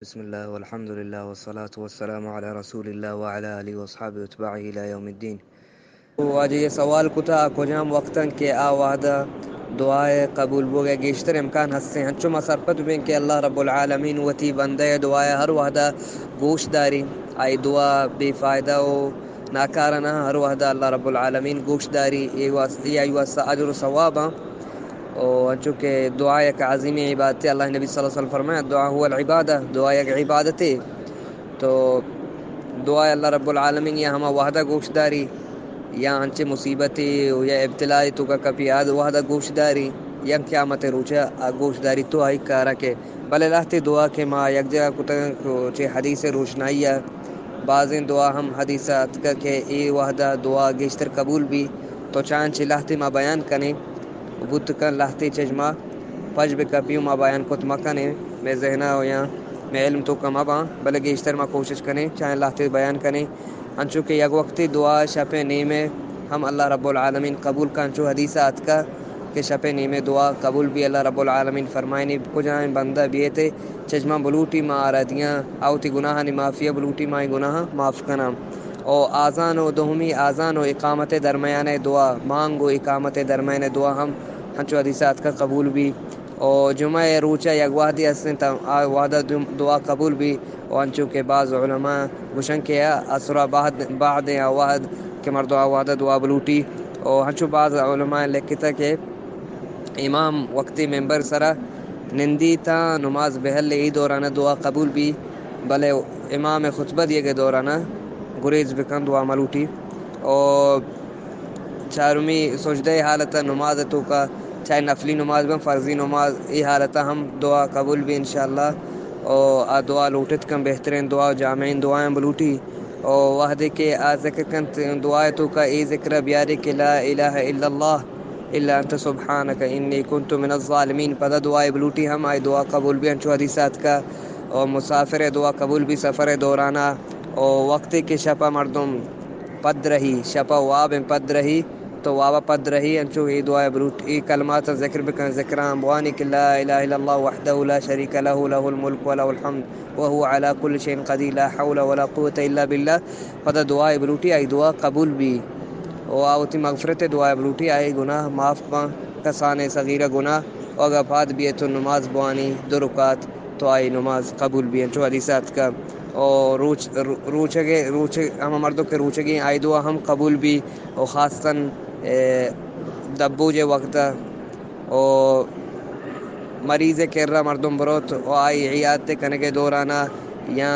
بسم الله والحمد لله والصلاة والسلام على رسول الله وعلى آله وأصحابه واتباعه إلى يوم الدين. آج یہ سوال کتا کجام وقتاً کہ وحدہ دعائے قبول بوگے گیشتر امکان ہستے ہیں چو مسرپت بین کہ اللہ رب العالمین وتی بندے دعائے ہر وحدہ گوش داری آئی دعا بے فائدہ و ناکارنہ ہر وحدہ اللہ رب العالمین گوش داری ای واسطہ اجر و ثوابا اور چونکہ دعا ایک عظیم عبادت ہے. اللہ نبی صلی اللہ علیہ وسلم فرمایا دعا هو العبادہ، دعا ایک عبادت ہے. تو دعا اللہ رب العالمین یا ہما وحدہ گوش داری یا انچے مصیبتی یا ابتلائی تو کا کبھی آد وحدہ گوش داری یا قیامت روچہ گوش داری تو آئی کارا کے بلے لاہتی دعا کے ما یک جگہ کتن چے حدیث روشنائی ہے. بعضیں دعا ہم حدیثات کا کہ ای وحدہ دعا گیشتر قبول بھی تو چانچے لاہتی ما بیان کنے بت کن لاہتی چجما پج بکپیو ما بیان کت مکنے میں ذہنہ ہو یا میں علم تو کم اباں بلے گیشتر ما کوشش کریں چاہیں لاہتی بیان کریں انچو کہ یک وقتی دعا شپ نیمے ہم اللہ رب العالمین قبول کا انچو حدیثات کا کہ شپ نیمے دعا قبول بھی اللہ رب العالمین فرمائنی کجائیں بندہ بیتے چجما بلوٹی ما آردیاں آوتی گناہ نی معافیہ بلوٹی مائی گناہ معاف کنام او آزان و دہمی آزان و اقامت درمیان دعا مانگ و اقامت درمیان دعا ہم ہنچو حدیثات کا قبول بھی اور جمعہ روچہ یک وحدی ہستیں تا وحدہ دعا قبول بھی وانچو کہ بعض علماء گوشن کے اسرا بعد وحد کہ مردو وحدہ دعا بلوٹی اور ہنچو بعض علماء لکھتا کہ امام وقتی ممبر سرا نندی تا نماز بہل ای دورانہ دعا قبول بھی بلے امام خطبہ دیے گئے دورانہ گریز بکن دعا ملوٹی اور چارمی سجدہ حالت نماز تو کا چاہے نفلی نماز میں فرضی نماز ای حالت ہم دعا قبول بھی انشاءاللہ اور دعا لوٹت کم بہترین دعا جامعین دعائیں بلوٹی اور وحدے کے ذکر کنت دعائے تو کا ای ذکر بیاری کہ لا الہ الا اللہ الا انت سبحانک انی کنت من الظالمین پدا دعائے بلوٹی ہم آئی دعا قبول بھی انچو حدیثات کا اور مسافر دعا قبول بھی سفر دورانہ اور وقت کے شپا مردم پد رہی شپا واب پد رہی تو وابا پد رہی انچو ای دعائے بلوٹ ای کلمات ذکر بکن ذکران بوانی کہ لا الہ الا اللہ وحدہ لا شریک له له الملک وله الحمد وهو على كل شيء قدیر لا حول ولا قوة الا باللہ پدا دعائے بلوٹی آئی دعا قبول بھی او آوتی مغفرت دعائے بلوٹی آئی گناہ معاف پاں کسانے صغیرہ گناہ اگا پاد بھی تو نماز بوانی دو رکعت تو آئی نماز قبول بھی انچو حدیثات کا اور روچگے ہم مردوں کے روچگی آئی دعا ہم قبول بھی اور خاصتاً دبو جے وقت اور مریض کررہ مردم بروت او آئی عیادت کنگے دورانہ یا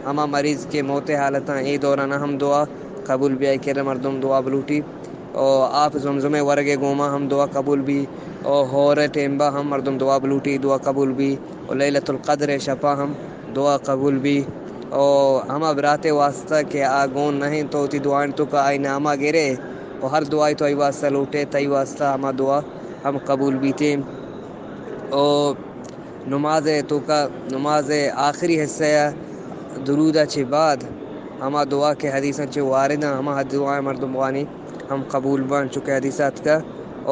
ہما مریض کے موت حالتاں ای دورانہ ہم دعا قبول بھی آئی کررہ مردم دعا بلوٹی اور آپ زمزم ورگے گوما ہم دعا قبول بھی اور ہور ٹیمبا ہم مردم دعا بلوٹی دعا قبول بھی اور لیلۃ القدر شپا ہم دعا قبول بھی اور ہم برات واسطہ کہ آگون نہیں تو تی دعائیں تو کا آئی نامہ گرے اور ہر دعائی تو آئی واسطہ لوٹے تئی واسطہ ہما دعا ہم قبول بھی تھیں اور نماز تو کا نماز آخری حصہ درود چھ بعد ہما دعا کے حدیثاں چھ واردہ ہما دعائیں مردم وانی ہم قبول بن چکے حدیثات کا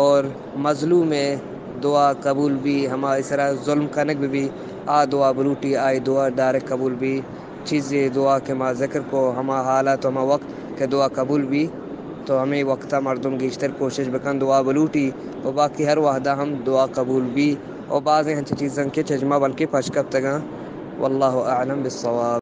اور مظلوم دعا قبول بھی ہما اس طرح ظلم کنک بھی دعا بلوٹی آئی دعا ڈائریکٹ قبول بھی چیز دعا کے ما ذکر کو ہما حالات ہما وقت کے دعا قبول بھی تو ہمیں وقتہ مردم گیشتر کوشش بکن دعا بلوٹی اور باقی ہر وحدہ ہم دعا قبول بھی اور بعض ہنچ چیزاں کے چجمہ بلکہ پشکب تگاں واللہ اعلم بالصواب.